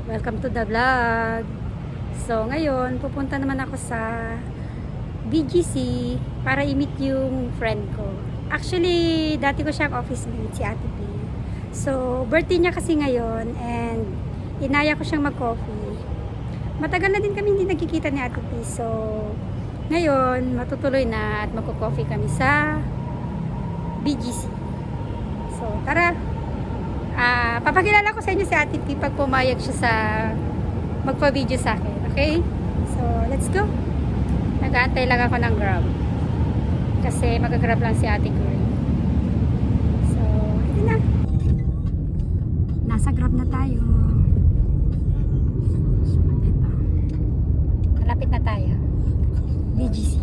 Welcome to the vlog. So ngayon pupunta naman ako sa BGC para i-meet yung friend ko. Actually dati ko siyang office mate, si Ate P. So birthday niya kasi ngayon and inaya ko siyang mag-coffee. Matagal na din kami hindi nagkikita ni Ate P. So ngayon matutuloy na at magko-coffee kami sa BGC. So tara, papakilala ko sa inyo si Ate P pag pumayag siya sa magpa-video sa akin. Okay? So, let's go. Nag-aantay lang ako ng Grab. Kasi mag-grab lang si Ate Girl. So, hindi na. Nasa Grab na tayo. Ito. Malapit na tayo. BGC.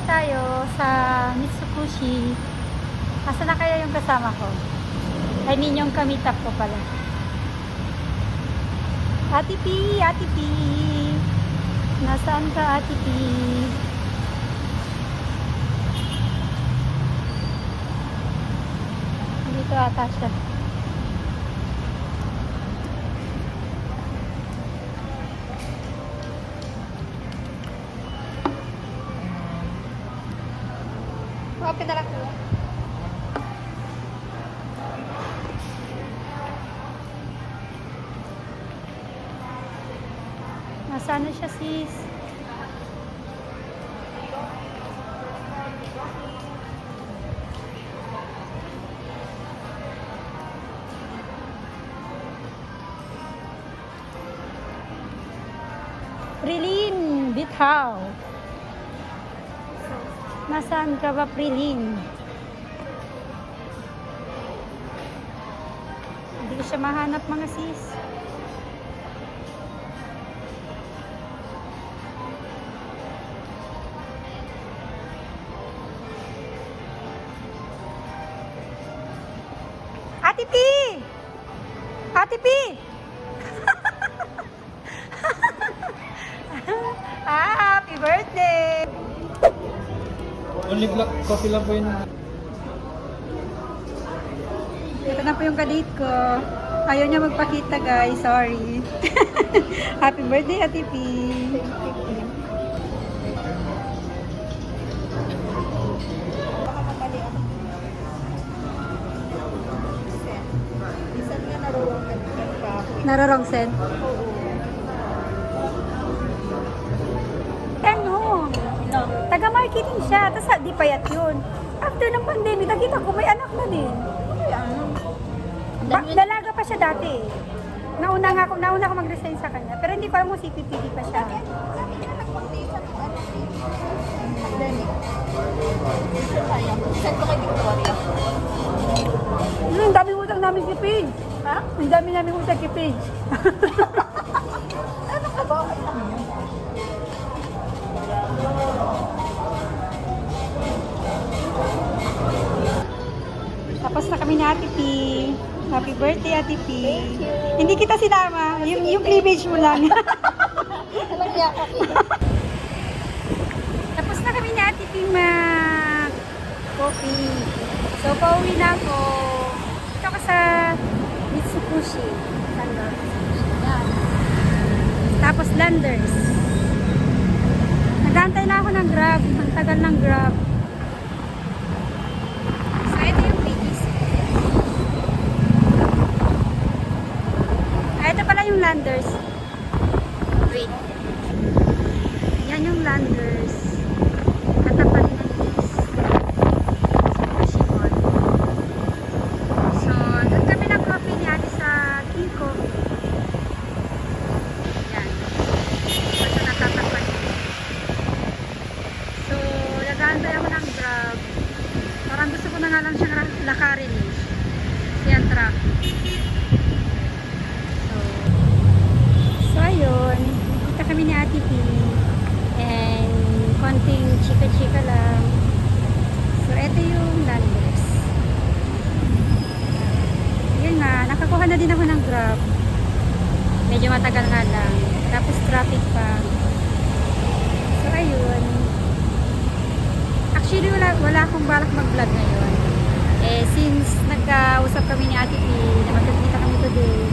Tayo sa Mitsukushi. Asa na kaya yung kasama ko? Ay, ninyong kamitap ko pala. Ate P! Ate P! Nasaan ka, Ate P? Dito ata siya. Open na lang ko. Nasaan na siya, sis? Prilin Bithaw. Nasaan ka ba, Prilin? Hindi ko siya mahanap, mga sis. Ate P! Ate P! Happy birthday! Only black coffee lang po yun. Ito na po yung kadate ko. Ayaw niya magpakita, guys. Sorry. Happy birthday, Ate P. Narorong sen? Taga-marketing siya, tapos di payat yun. After ng pandemic, nakita ko may anak na din. Dalaga pa siya dati. Nauna ako mag-resign sa kanya, pero hindi ko alam kung CPPD pa siya. Ang dami utang namin si Paige. Ha? Ang dami namin utang si Paige. Ano ka ba? Tapos na kami ni Ate P. Happy birthday, Ate P. Hindi kita sinama. Yung cleavage mo lang. Tapos na kami ni Ate P mag-coffee. So, pauwi na ako. Ito ka sa Mitsukushi. Tapos Landers. Nag-aantay Nag-aantay na ako ng Grab. Ang tagal ng Grab. So, ito yung BGC. Ito pala yung Landers. Wait. Yan yung Landers. Katapat na is Super Shimon. So, doon kami nag-coffee ni ate sa Kiko. Yan. Ito natatapat. So, nag-aantay ako ng Grab. Parang gusto ko na nga lang siyang lakarin eh. Yan traffic. So, ayun. Kita kami ni Ate P. And konting chika-chika lang. So, ito yung Landers. Yun nga, nakakuha na din ako ng Grab. Medyo matagal nga lang. Tapos traffic pa. So, ayun. Actually, wala akong balak mag-vlog ngayon. Eh, since nagkausap kami ni Ate P, na magkakita kami today,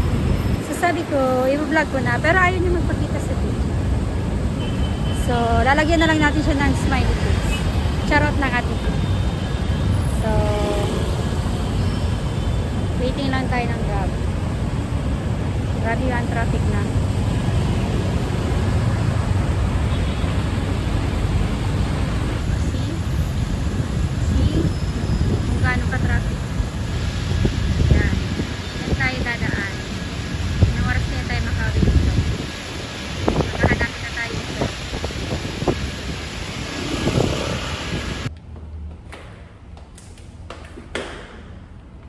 so sabi ko, i-vlog ko na, pero ayaw niya magpakita sa video. So, lalagyan na lang natin siya ng smiley face. Charot lang Ate P. So, waiting lang tayo ng Grab. Grabe yung traffic na. Gaano ka-traffic. Yan. Yan tayo dadaan. Anong oras na tayo makawin dito? Makahanapin na tayo dito.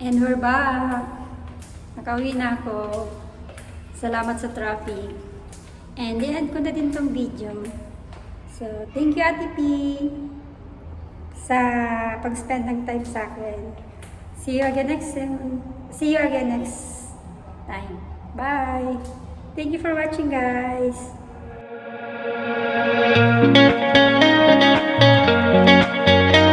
And we're back. Nakauwi na ako. Salamat sa traffic. And in-end ko na din tong video. So, thank you Ate P sa pag-spend ng time sa akin. See you again next time. Bye! Thank you for watching guys!